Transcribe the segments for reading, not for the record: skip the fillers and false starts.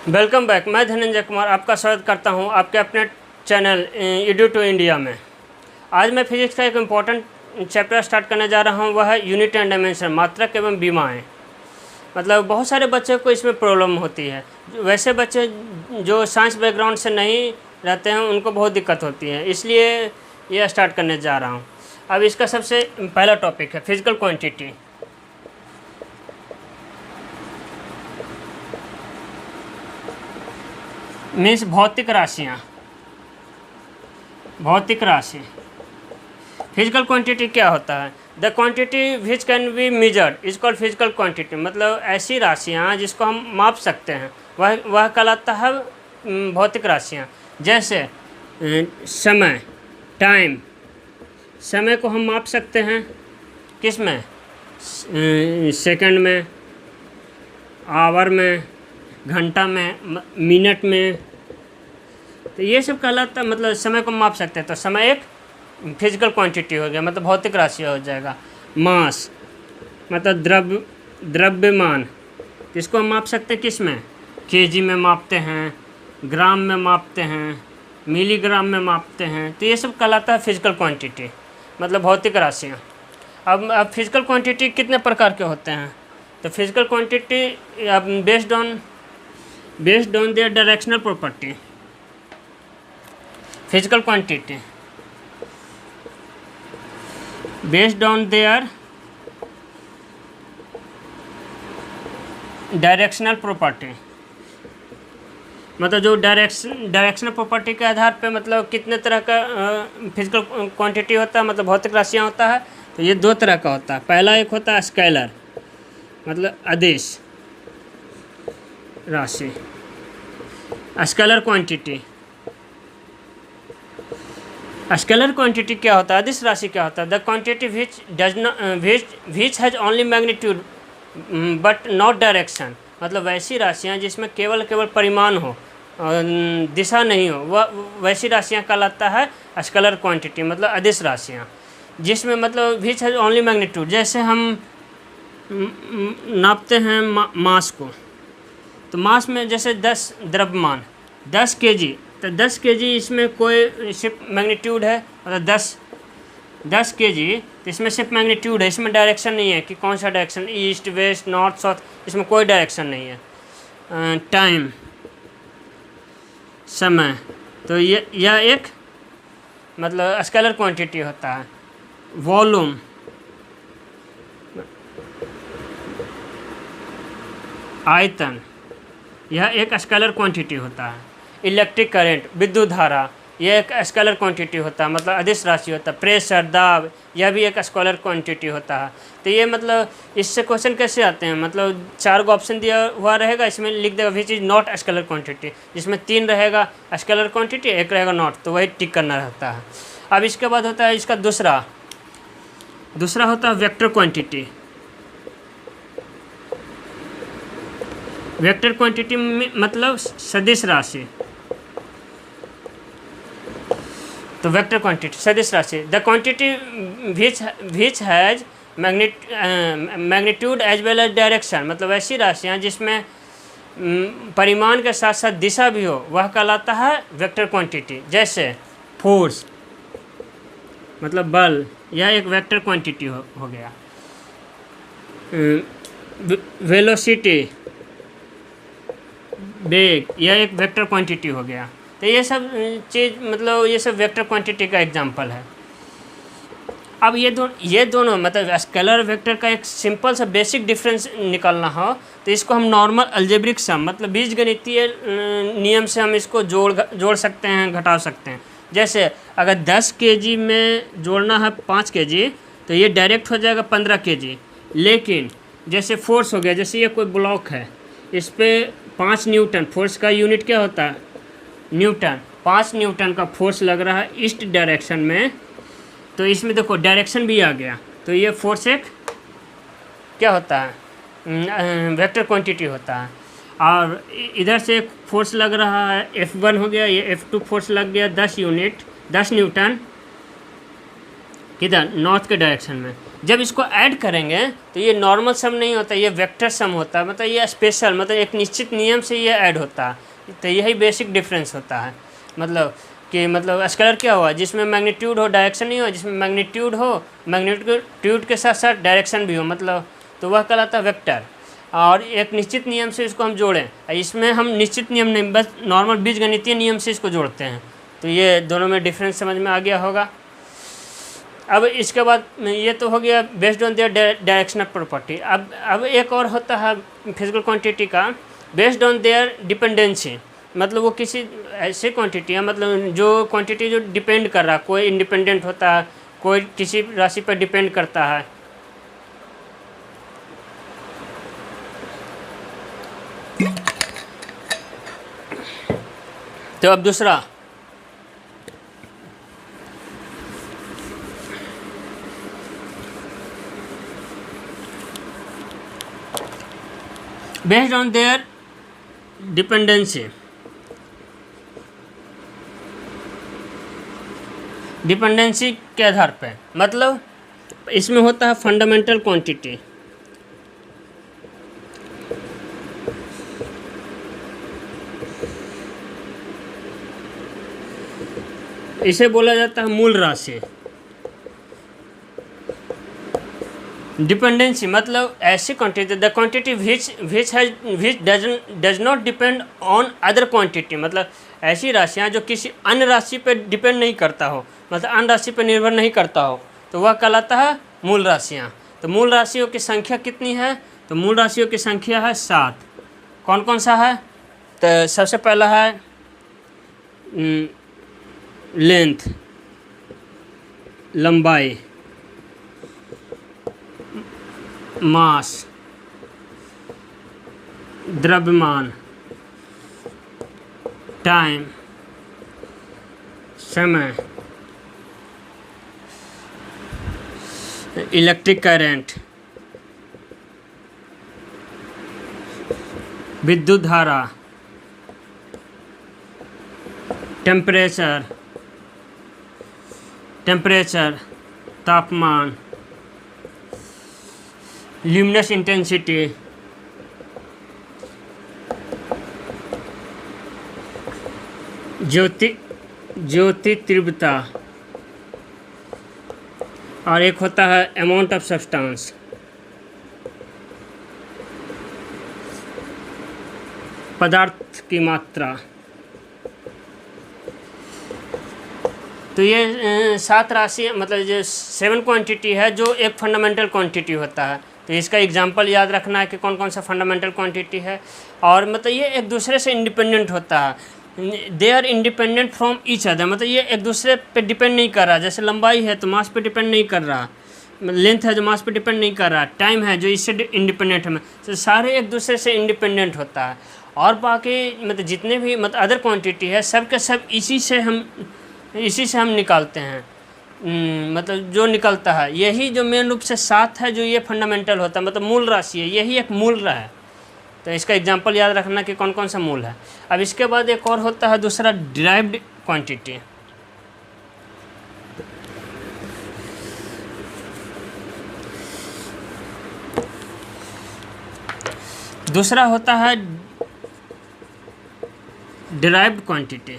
Welcome back. मैं धनंजय कुमार आपका स्वागत करता हूं आपके अपने चैनल एडू टू इंडिया में। आज मैं फिजिक्स का एक इम्पॉर्टेंट चैप्टर स्टार्ट करने जा रहा हूं, वह है यूनिट एंड डायमेंशन, मात्रक एवं विमाएँ। मतलब बहुत सारे बच्चों को इसमें प्रॉब्लम होती है। वैसे बच्चे जो साइंस बैकग्राउंड से नहीं रहते हैं उनको बहुत दिक्कत होती है, इसलिए यह स्टार्ट करने जा रहा हूँ। अब इसका सबसे पहला टॉपिक है फिजिकल क्वान्टिटी। मीन्स भौतिक राशियाँ, भौतिक राशि। फिजिकल क्वांटिटी क्या होता है? The quantity which can be measured is called physical quantity. मतलब ऐसी राशियाँ जिसको हम माप सकते हैं वह कहलाता है भौतिक राशियाँ। जैसे समय, टाइम। समय को हम माप सकते हैं किस में? सेकंड में, आवर में, घंटा में, मिनट में। तो ये सब कहलाता, मतलब समय को माप सकते हैं। तो समय एक फिजिकल क्वांटिटी हो गया, मतलब भौतिक राशि हो जाएगा। मास मतलब द्रव्यमान, इसको हम माप सकते हैं किस में? केजी में मापते हैं, ग्राम में मापते हैं, मिलीग्राम में मापते हैं। तो ये सब कहलाता है फिजिकल क्वांटिटी, मतलब भौतिक राशियाँ। अब फिजिकल क्वांटिटी कितने प्रकार के होते हैं? तो physical quantity based on their directional property. Physical quantity based on their directional property, मतलब जो डायरेक्शनल प्रॉपर्टी के आधार पे मतलब कितने तरह का फिजिकल क्वांटिटी होता है, मतलब भौतिक राशियाँ होता है। तो ये दो तरह का होता है। पहला एक होता है स्केलर, मतलब अदिश राशि, स्केलर क्वांटिटी। स्केलर क्वांटिटी क्या होता है? अदिश राशि क्या होता है? The quantity which has only magnitude but not direction. मतलब वैसी राशियाँ जिसमें केवल परिमाण हो, दिशा नहीं हो, वह वैसी राशियाँ कहलाता है स्केलर क्वांटिटी, मतलब अदिश राशियाँ। जिसमें मतलब विच हैज ओनली मैग्नीट्यूड, जैसे हम नापते हैं मास को। तो मास में जैसे 10 द्रव्यमान 10 केजी, तो 10 केजी इसमें कोई सिर्फ मैग्नीट्यूड है, मतलब 10 केजी, तो इसमें सिर्फ मैग्नीट्यूड है, इसमें डायरेक्शन नहीं है कि कौन सा direction, east west north south, इसमें कोई डायरेक्शन नहीं है। टाइम, समय, तो यह एक मतलब स्केलर क्वांटिटी होता है। वॉल्यूम, आयतन, यह एक स्केलर क्वांटिटी होता है। इलेक्ट्रिक करंट, विद्युत धारा, यह एक स्केलर क्वांटिटी होता है, मतलब अदिश राशि होता है। प्रेशर, दाब, यह भी एक स्केलर क्वांटिटी होता है। तो ये मतलब इससे क्वेश्चन कैसे आते हैं? मतलब 4 को ऑप्शन दिया हुआ रहेगा, इसमें लिख देगा which is not scalar quantity, जिसमें 3 रहेगा स्केलर क्वांटिटी, 1 रहेगा नॉट, तो वही टिक करना रहता है। अब इसके बाद होता है इसका दूसरा होता है वेक्टर क्वांटिटी। वेक्टर क्वांटिटी में मतलब सदिश राशि। तो वेक्टर क्वांटिटी सदिश राशि, the quantity which has magnitude as well as direction. मतलब ऐसी राशियाँ जिसमें परिमाण के साथ साथ दिशा भी हो, वह कहलाता है वेक्टर क्वांटिटी। जैसे फोर्स मतलब बल, यह एक वेक्टर क्वांटिटी हो गया। वेलोसिटी, वेग, यह एक वेक्टर क्वांटिटी हो गया। तो ये सब चीज़ मतलब ये सब वेक्टर क्वांटिटी का एग्जांपल है। अब ये दोनों मतलब स्केलर वेक्टर का एक सिंपल सा बेसिक डिफरेंस निकालना हो तो इसको हम नॉर्मल अलजेब्रिक सम, मतलब बीजगणितीय नियम से हम इसको जोड़ सकते हैं, घटा सकते हैं। जैसे अगर 10 केजी में जोड़ना है 5 केजी, तो ये डायरेक्ट हो जाएगा 15 केजी। लेकिन जैसे फोर्स हो गया, जैसे ये कोई ब्लॉक है, इस पर 5 न्यूटन, फोर्स का यूनिट क्या होता है? न्यूटन। 5 न्यूटन का फोर्स लग रहा है ईस्ट डायरेक्शन में, तो इसमें देखो डायरेक्शन भी आ गया। तो ये फोर्स एक क्या होता है? वेक्टर क्वांटिटी होता है। और इधर से एक फोर्स लग रहा है F1 हो गया, ये F2 फोर्स लग गया 10 न्यूटन, किधर, नॉर्थ के डायरेक्शन में। जब इसको ऐड करेंगे तो ये नॉर्मल सम नहीं होता, ये वेक्टर सम होता है, मतलब ये स्पेशल, मतलब एक निश्चित नियम से ये ऐड होता है। तो यही बेसिक डिफरेंस होता है, मतलब कि मतलब स्केलर क्या हुआ, जिसमें मैग्नीट्यूड हो डायरेक्शन नहीं हो, जिसमें मैग्नीट्यूड हो, मैग्नीट्यूड के साथ साथ डायरेक्शन भी हो, मतलब तो वह कहलाता है वेक्टर। और एक निश्चित नियम से इसको हम जोड़ें, इसमें हम निश्चित नियम नहीं, बस नॉर्मल बीजगणितीय नियम से इसको जोड़ते हैं। तो ये दोनों में डिफरेंस समझ में आ गया होगा। अब इसके बाद ये तो हो गया based on their directional property. अब एक और होता है फिजिकल क्वांटिटी का, बेस्ड ऑन देयर डिपेंडेंसी, मतलब वो किसी ऐसे क्वांटिटी है, मतलब जो क्वांटिटी जो डिपेंड कर रहा है, कोई इंडिपेंडेंट होता है, कोई किसी राशि पर डिपेंड करता है। तो अब दूसरा, based on their dependency, dependency के आधार पे, मतलब इसमें होता है फंडामेंटल क्वांटिटी, इसे बोला जाता है मूल राशि। डिपेंडेंसी मतलब ऐसी quantity, the quantity which does not depend on other quantity, मतलब ऐसी राशियाँ जो किसी अन्य राशि पर डिपेंड नहीं करता हो, मतलब अन्य राशि पर निर्भर नहीं करता हो, तो वह कहलाता है मूल राशियाँ। तो मूल राशियों की संख्या कितनी है, तो मूल राशियों की संख्या है 7। कौन कौन सा है, तो सबसे पहला है लेंथ, लंबाई, मास, द्रव्यमान, टाइम, समय, इलेक्ट्रिक करंट, विद्युत धारा, टेम्परेचर, तापमान, ल्यूमिनस इंटेंसिटी, ज्योति तीव्रता, और एक होता है अमाउंट ऑफ सब्सटेंस, पदार्थ की मात्रा। तो ये 7 राशि, मतलब जो 7 क्वांटिटी है, जो एक फंडामेंटल क्वांटिटी होता है। तो इसका एग्जांपल याद रखना है कि कौन कौन सा फंडामेंटल क्वांटिटी है, और मतलब ये एक दूसरे से इंडिपेंडेंट होता है, they are independent from each other, मतलब ये एक दूसरे पे डिपेंड नहीं कर रहा। जैसे लंबाई है तो मास पे डिपेंड नहीं कर रहा, लेंथ है जो मास पे डिपेंड नहीं कर रहा, टाइम है जो इससे इंडिपेंडेंट है, तो सारे एक दूसरे से इंडिपेंडेंट होता है। और बाकी मतलब जितने भी मतलब अदर क्वांटिटी है, सब के सब इसी से हम निकालते हैं, मतलब जो निकलता है यही जो मेन रूप से 7 है, जो ये फंडामेंटल होता है, मतलब मूल राशि है, यही एक मूल है। तो इसका एग्जांपल याद रखना कि कौन कौन सा मूल है। अब इसके बाद एक और होता है दूसरा डिराइव्ड क्वांटिटी। दूसरा होता है डिराइव्ड क्वांटिटी,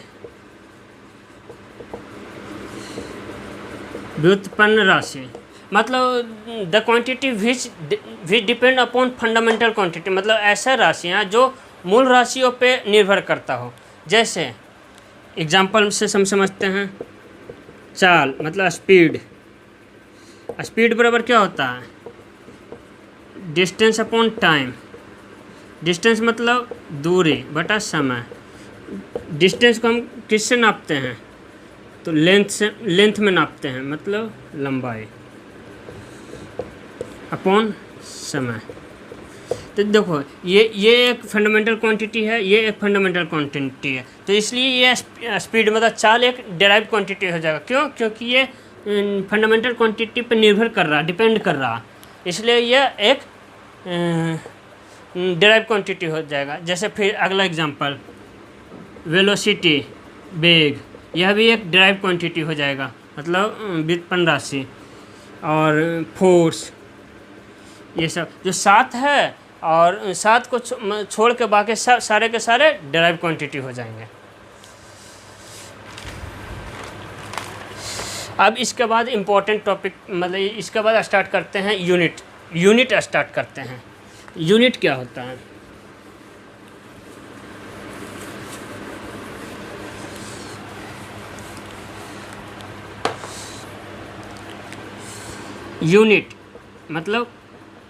व्युत्पन्न राशि, मतलब the quantity which depend upon fundamental quantity, मतलब ऐसा राशियाँ जो मूल राशियों पे निर्भर करता हो। जैसे एग्जांपल से हम समझते हैं, चाल मतलब स्पीड बराबर क्या होता है, डिस्टेंस अपॉन टाइम, डिस्टेंस मतलब दूरी बटा समय। डिस्टेंस को हम किससे नापते हैं, तो लेंथ में नापते हैं, मतलब लंबाई अपॉन समय। तो देखो ये एक फंडामेंटल क्वांटिटी है, ये एक फंडामेंटल क्वांटिटी है, तो इसलिए ये स्पीड मतलब चाल एक डिराइव क्वांटिटी हो जाएगा। क्यों, क्योंकि ये फंडामेंटल क्वांटिटी पर निर्भर कर रहा, डिपेंड कर रहा, इसलिए यह एक डिराइव क्वांटिटी हो जाएगा। जैसे फिर अगला एग्जांपल, वेलोसिटी वेग, यह भी एक डिराइव क्वांटिटी हो जाएगा, मतलब व्युत्पन्न राशि। और फोर्स, ये सब जो 7 है, और 7 को छोड़ के बाकी सारे के सारे डेराइव क्वांटिटी हो जाएंगे। अब इसके बाद इम्पोर्टेंट टॉपिक, मतलब इसके बाद स्टार्ट करते हैं यूनिट स्टार्ट करते हैं। यूनिट क्या होता है? यूनिट मतलब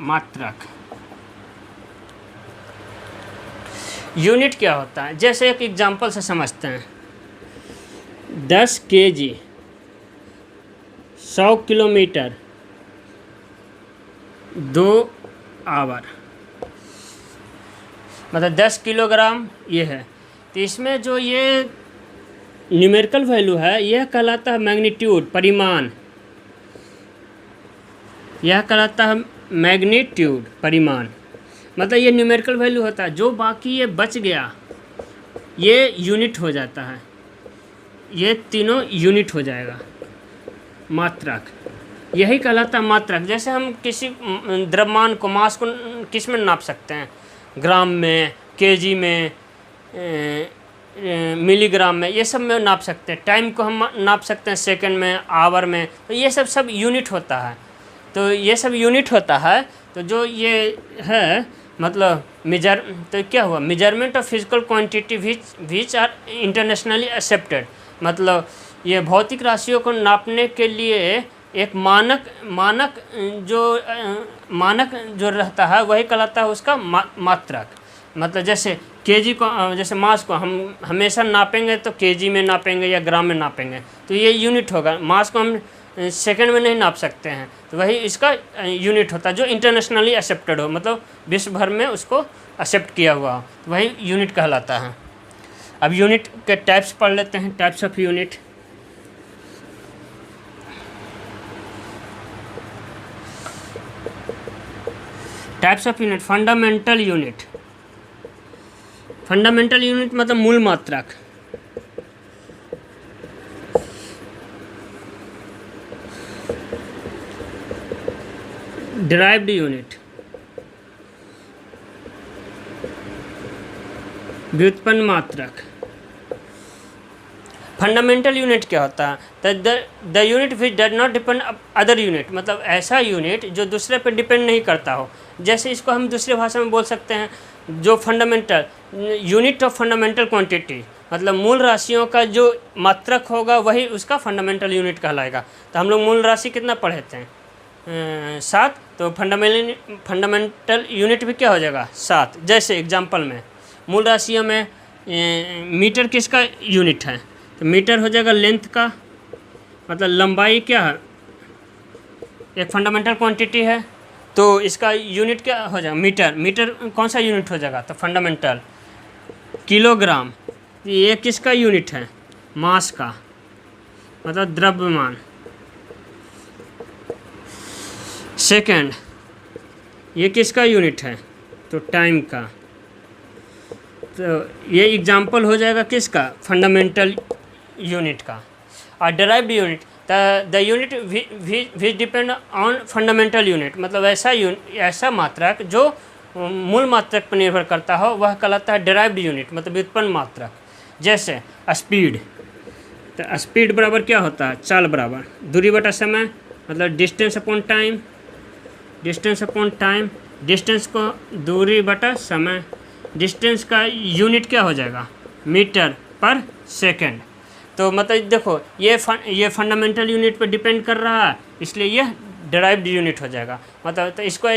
मात्रक। यूनिट क्या होता है? जैसे एक एग्जांपल से समझते हैं। 10 kg 100 किलोमीटर 2 आवर, मतलब 10 किलोग्राम ये है। तो इसमें जो ये न्यूमेरिकल वैल्यू है यह कहलाता है मैग्नीट्यूड, परिमाण। यह कहलाता है मैग्नीट्यूड, परिमाण। मतलब ये न्यूमेरिकल वैल्यू होता है। जो बाकी ये बच गया ये यूनिट हो जाता है, ये तीनों यूनिट हो जाएगा। मात्रक यही कहलाता है मात्रक। जैसे हम किसी द्रव्यमान को, मास को किस में नाप सकते हैं? ग्राम में, केजी में, मिलीग्राम में, ये सब में नाप सकते हैं। टाइम को हम नाप सकते हैं सेकंड में, आवर में। तो ये सब यूनिट होता है। तो ये सब यूनिट होता है। तो जो ये है मतलब तो क्या हुआ? Measurement of physical quantity which are internationally accepted. मतलब ये भौतिक राशियों को नापने के लिए एक मानक जो रहता है वही कहलाता है उसका मात्रक। मतलब जैसे केजी को, जैसे मास को हम हमेशा नापेंगे तो केजी में नापेंगे या ग्राम में नापेंगे, तो ये यूनिट होगा। मास को हम सेकंड में नहीं नाप सकते हैं, तो वही इसका यूनिट होता है जो इंटरनेशनली एक्सेप्टेड हो, मतलब विश्व भर में उसको एक्सेप्ट किया हुआ हो, तो वही यूनिट कहलाता है। अब यूनिट के टाइप्स पढ़ लेते हैं। Types of unit. Types of unit. Fundamental unit. Fundamental unit मतलब मूल मात्रक। डिराइव्ड यूनिट, व्युत्पन्न मात्रक। फंडामेंटल यूनिट क्या होता है? The unit which does not depend other unit, मतलब ऐसा यूनिट जो दूसरे पर डिपेंड नहीं करता हो। जैसे इसको हम दूसरी भाषा में बोल सकते हैं जो fundamental unit of fundamental quantity, मतलब मूल राशियों का जो मात्रक होगा वही उसका फंडामेंटल यूनिट कहलाएगा। तो हम लोग मूल राशि कितना पढ़े थे? 7। तो फंडामेंटल यूनिट भी क्या हो जाएगा? 7। जैसे एग्जांपल में मूल राशियों में मीटर किसका यूनिट है? तो मीटर हो जाएगा लेंथ का, मतलब लंबाई क्या है, एक फंडामेंटल क्वांटिटी है, तो इसका यूनिट क्या हो जाएगा? मीटर। मीटर कौन सा यूनिट हो जाएगा? तो फंडामेंटल। किलोग्राम ये किसका यूनिट है? मास का, मतलब द्रव्यमान। सेकेंड ये किसका यूनिट है? तो टाइम का। तो ये एग्जांपल हो जाएगा किसका? फंडामेंटल यूनिट का। और derived unit, the unit which depend on fundamental unit, मतलब ऐसा मात्रक जो मूल मात्रक पर निर्भर करता हो वह कहलाता है डिराइव्ड यूनिट, मतलब व्युत्पन्न मात्रक। जैसे स्पीड, तो स्पीड बराबर क्या होता है? चाल बराबर दूरी बटा समय, मतलब distance upon time. Distance upon time, distance को दूरी बटा समय। डिस्टेंस का यूनिट क्या हो जाएगा? मीटर पर सेकंड। तो मतलब देखो ये फंडामेंटल यूनिट पर डिपेंड कर रहा है, इसलिए यह डिराइव्ड यूनिट हो जाएगा। मतलब तो इसको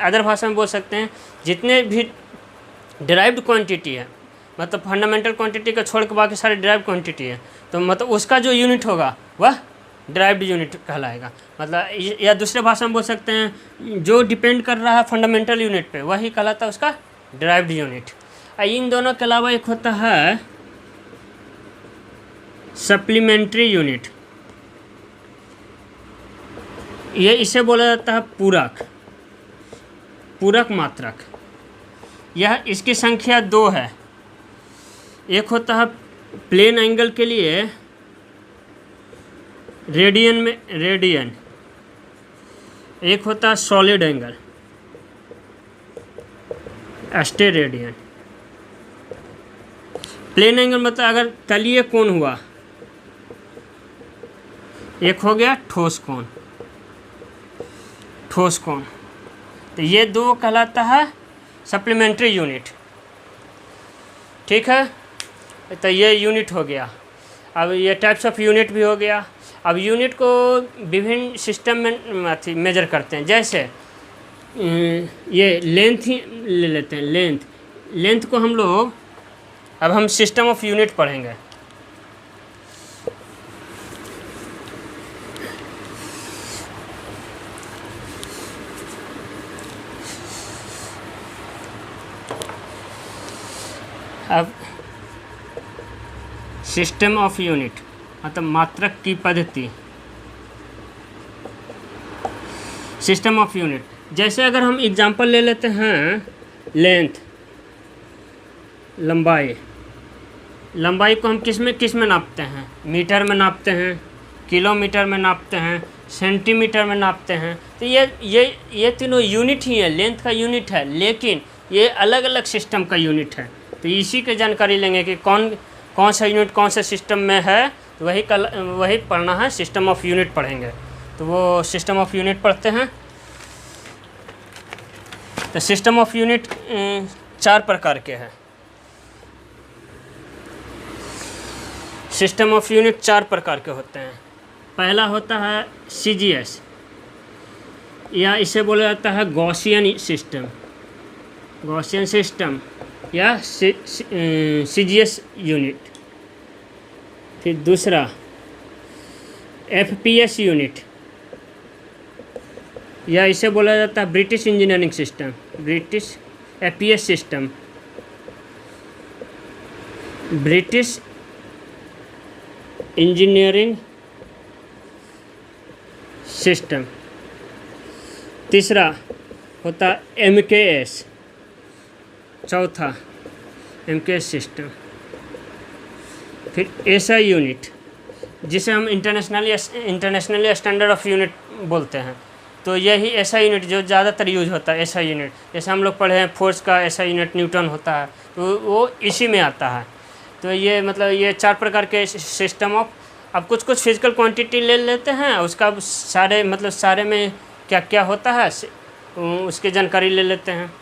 अदर भाषा में बोल सकते हैं जितने भी डिराइव्ड क्वांटिटी है, मतलब फंडामेंटल क्वांटिटी का छोड़ के बाकी सारे डिराइव्ड क्वांटिटी है, तो मतलब उसका जो यूनिट होगा वह डिराइव्ड यूनिट कहलाएगा। मतलब या दूसरे भाषा में बोल सकते हैं जो डिपेंड कर रहा है फंडामेंटल यूनिट पे वही कहलाता है उसका डिराइव्ड यूनिट। इन दोनों के अलावा एक होता है सप्लीमेंट्री यूनिट। ये इसे बोला जाता है पूरक मात्रक। यह इसकी संख्या 2 है। एक होता है प्लेन एंगल के लिए रेडियन एक होता है सॉलिड एंगल, एस्टेरेडियन। प्लेन एंगल मतलब अगर तलीय कोण हुआ, एक हो गया ठोस कोण, ठोस कोण। तो ये दो कहलाता है सप्लीमेंट्री यूनिट, ठीक है। तो ये यूनिट हो गया। अब ये टाइप्स ऑफ यूनिट भी हो गया। अब यूनिट को विभिन्न सिस्टम में मेजर करते हैं। जैसे ये लेंथ ही ले लेते हैं, लेंथ। लेंथ को हम लोग, अब हम सिस्टम ऑफ यूनिट पढ़ेंगे। अब सिस्टम ऑफ यूनिट मतलब मात्रक की पद्धति, सिस्टम ऑफ यूनिट। जैसे अगर हम एग्जांपल ले लेते हैं, लेंथ, लंबाई। लंबाई को हम किस में नापते हैं? मीटर में नापते हैं, किलोमीटर में नापते हैं, सेंटीमीटर में नापते हैं। तो ये तीनों यूनिट ही है, लेंथ का यूनिट है, लेकिन ये अलग अलग सिस्टम का यूनिट है। तो इसी की जानकारी लेंगे कि कौन सा यूनिट कौन से सिस्टम में है। तो वही पढ़ना है, सिस्टम ऑफ यूनिट पढ़ेंगे। तो वो सिस्टम ऑफ यूनिट पढ़ते हैं। तो सिस्टम ऑफ यूनिट 4 प्रकार के हैं। सिस्टम ऑफ यूनिट 4 प्रकार के होते हैं। पहला होता है सीजीएस, या इसे बोला जाता है गॉसियन सिस्टम, गॉसियन सिस्टम या सीजीएस यूनिट। फिर दूसरा एफपीएस यूनिट, या इसे बोला जाता है British engineering system, British FPS system, British engineering system. तीसरा होता एमकेएस, चौथा एमकेएस सिस्टम। फिर एसआई यूनिट, जिसे हम इंटरनेशनली स्टैंडर्ड ऑफ यूनिट बोलते हैं। तो यही एसआई यूनिट जो ज़्यादातर यूज होता है, एसआई यूनिट। जैसे हम लोग पढ़े हैं फोर्स का एसआई यूनिट न्यूटन होता है, तो वो इसी में आता है। तो ये मतलब ये 4 प्रकार के सिस्टम ऑफ। अब कुछ फिजिकल क्वांटिटी ले लेते हैं, उसका सारे में क्या क्या होता है उसकी जानकारी ले लेते हैं।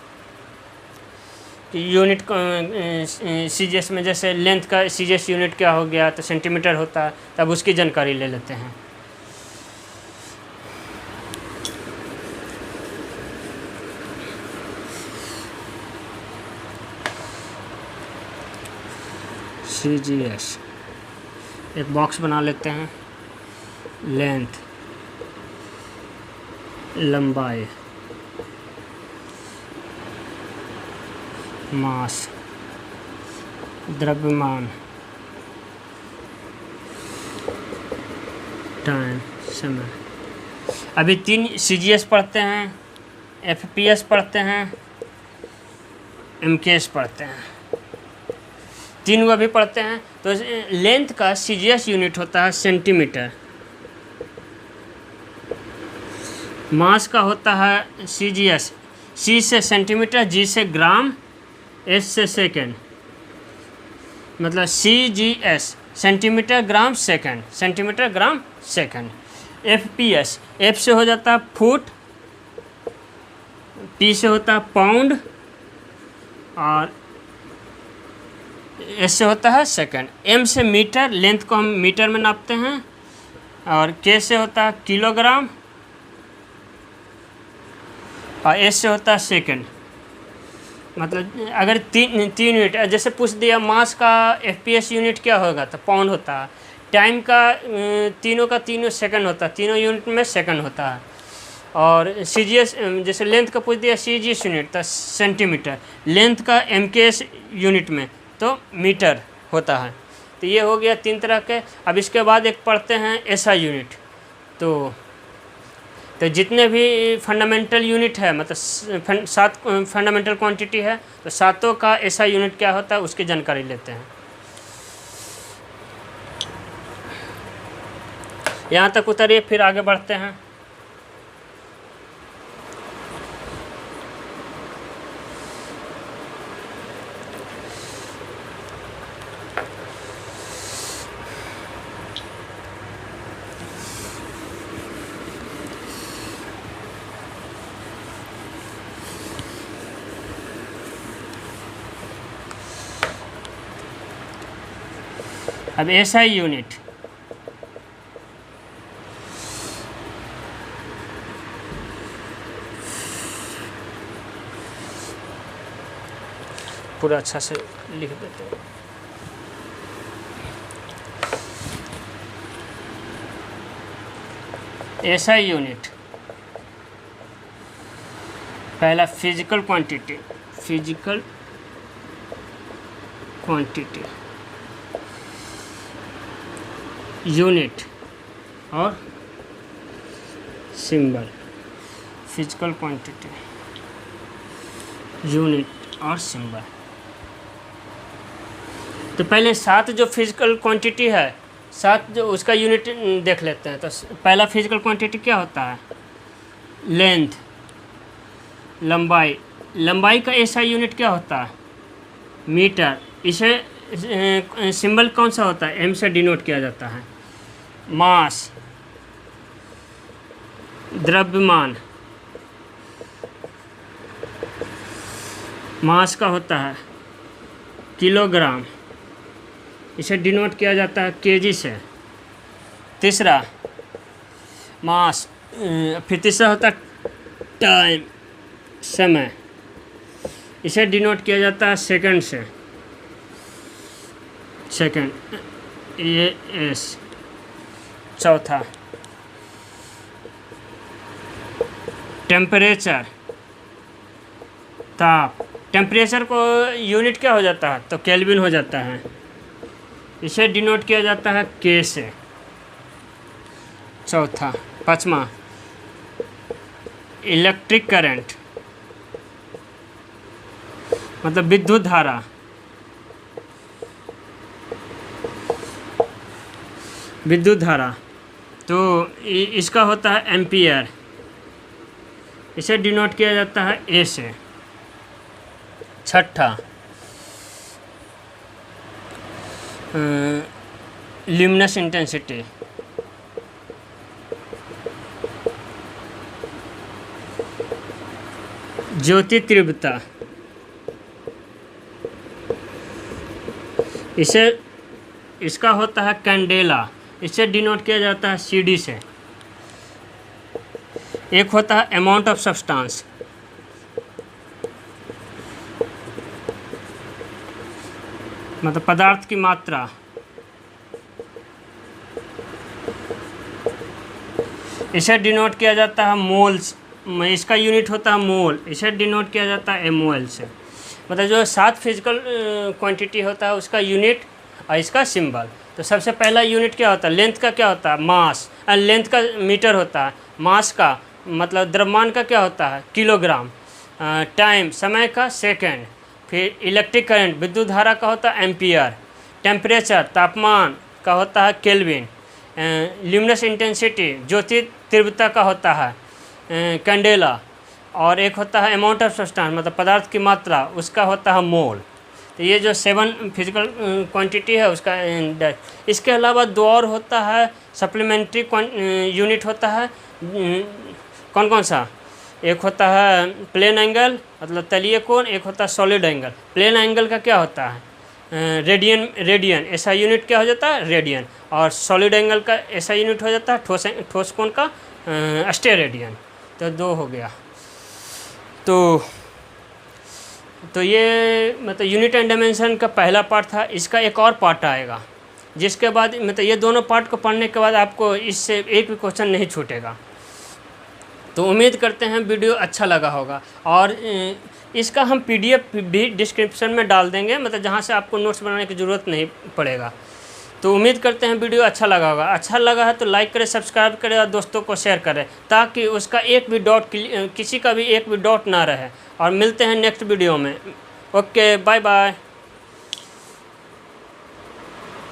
यूनिट सीजीएस में जैसे लेंथ का सीजीएस यूनिट क्या हो गया, तो सेंटीमीटर होता है, तब उसकी जानकारी ले लेते हैं। सीजीएस एक बॉक्स बना लेते हैं। लेंथ, लंबाई, मास, द्रव्यमान, टाइम, समय। अभी 3 सीजीएस पढ़ते हैं, एफपीएस पढ़ते हैं, एमकेएस पढ़ते हैं, 3 अभी पढ़ते हैं। तो लेंथ का सीजीएस यूनिट होता है सेंटीमीटर। मास का होता है सीजीएस, सी से सेंटीमीटर, जी से ग्राम, एस से सेकेंड, मतलब CGS centimetre gram second, centimetre gram second. FPS, F से हो जाता है फुट, पी से होता है पाउंड, और एस से होता है सेकंड। एम से मीटर, लेंथ को हम मीटर में नापते हैं, और के से होता है किलोग्राम, और एस से होता है सेकंड। मतलब अगर 3 यूनिट, जैसे पूछ दिया मास का एफपीएस यूनिट क्या होगा, तो पाउंड होता है। टाइम का तीनों का सेकंड होता है, तीनों यूनिट में सेकंड होता है। और सीजीएस जैसे लेंथ का पूछ दिया सीजीएस यूनिट, तो सेंटीमीटर। लेंथ का एमकेएस यूनिट में तो मीटर होता है। तो ये हो गया 3 तरह के। अब इसके बाद एक पढ़ते हैं एसआई यूनिट। तो जितने भी फंडामेंटल यूनिट है, मतलब 7 फंडामेंटल क्वांटिटी है, तो 7 का एसआई यूनिट क्या होता है उसकी जानकारी लेते हैं। यहाँ तक उतरिए, फिर आगे बढ़ते हैं। अब एसआई यूनिट, पूरा अच्छा से लिख देते हैं। एसआई यूनिट, पहला physical quantity, physical quantity unit और सिंबल, फिजिकल क्वांटिटी यूनिट और सिंबल। तो पहले 7 जो फिजिकल क्वांटिटी है, 7 जो उसका यूनिट देख लेते हैं। तो पहला फिजिकल क्वांटिटी क्या होता है? लेंथ, लंबाई। लंबाई का एसआई यूनिट क्या होता है? मीटर। इसे सिंबल कौन सा होता है? एम से डिनोट किया जाता है। मास, द्रव्यमान, मास का होता है किलोग्राम, इसे डिनोट किया जाता है केजी से। तीसरा मास, फिर तीसरा होता है टाइम, समय, इसे डिनोट किया जाता है सेकंड से, सेकंड, ये एस। चौथा टेम्परेचर, ताप। टेम्परेचर को यूनिट क्या हो जाता है? तो केल्विन हो जाता है, इसे डिनोट किया जाता है के से। चौथा, पाँचवा इलेक्ट्रिक करंट, मतलब विद्युत धारा। विद्युत धारा तो इसका होता है एम्पियर, इसे डिनोट किया जाता है ए से। छठा ल्यूमिनस इंटेंसिटी, ज्योति तीव्रता, इसका होता है कैंडेला, इसे डिनोट किया जाता है सीडी से। एक होता है अमाउंट ऑफ सब्सटेंस, मतलब पदार्थ की मात्रा। इसे डिनोट किया जाता है मोल्स, इसका यूनिट होता है मोल, इसे डिनोट किया जाता है एमओएल से। मतलब जो 7 फिजिकल क्वांटिटी होता है उसका यूनिट और इसका सिंबल। तो सबसे पहला यूनिट क्या होता है? लेंथ का क्या होता है? मास। लेंथ का मीटर होता है, मास का मतलब द्रव्यमान का क्या होता है? किलोग्राम। टाइम, समय का सेकंड। फिर इलेक्ट्रिक करंट, विद्युत धारा का होता है एम्पियर। टेम्परेचर, तापमान का होता है केल्विन। ल्यूमिनस इंटेंसिटी, ज्योति तीव्रता का होता है कैंडेला। और एक होता है अमाउंट ऑफ सब्सटेंस, मतलब पदार्थ की मात्रा, उसका होता है मोल। तो ये जो 7 फिजिकल क्वांटिटी है उसका। इसके अलावा 2 और होता है सप्लीमेंट्री यूनिट होता है। कौन कौन सा? एक होता है प्लेन एंगल, मतलब तलीय कोण। एक होता है सॉलिड एंगल। प्लेन एंगल का क्या होता है? रेडियन, रेडियन ऐसा यूनिट क्या हो जाता है? रेडियन। और सॉलिड एंगल का ऐसा यूनिट हो जाता है ठोस कोण का स्टेरेडियन। तो 2 हो गया। तो ये मतलब यूनिट एंड डायमेंशन का पहला पार्ट था। इसका एक और पार्ट आएगा, जिसके बाद मतलब ये दोनों पार्ट को पढ़ने के बाद आपको इससे एक भी क्वेश्चन नहीं छूटेगा। तो उम्मीद करते हैं वीडियो अच्छा लगा होगा। और इसका हम PDF भी डिस्क्रिप्शन में डाल देंगे, मतलब जहाँ से आपको नोट्स बनाने की ज़रूरत नहीं पड़ेगा। तो उम्मीद करते हैं वीडियो अच्छा लगा होगा। अच्छा लगा है तो लाइक करें, सब्सक्राइब करें और दोस्तों को शेयर करें, ताकि उसका एक भी डॉट, किसी का भी एक भी डॉट ना रहे। और मिलते हैं नेक्स्ट वीडियो में। Okay, bye bye.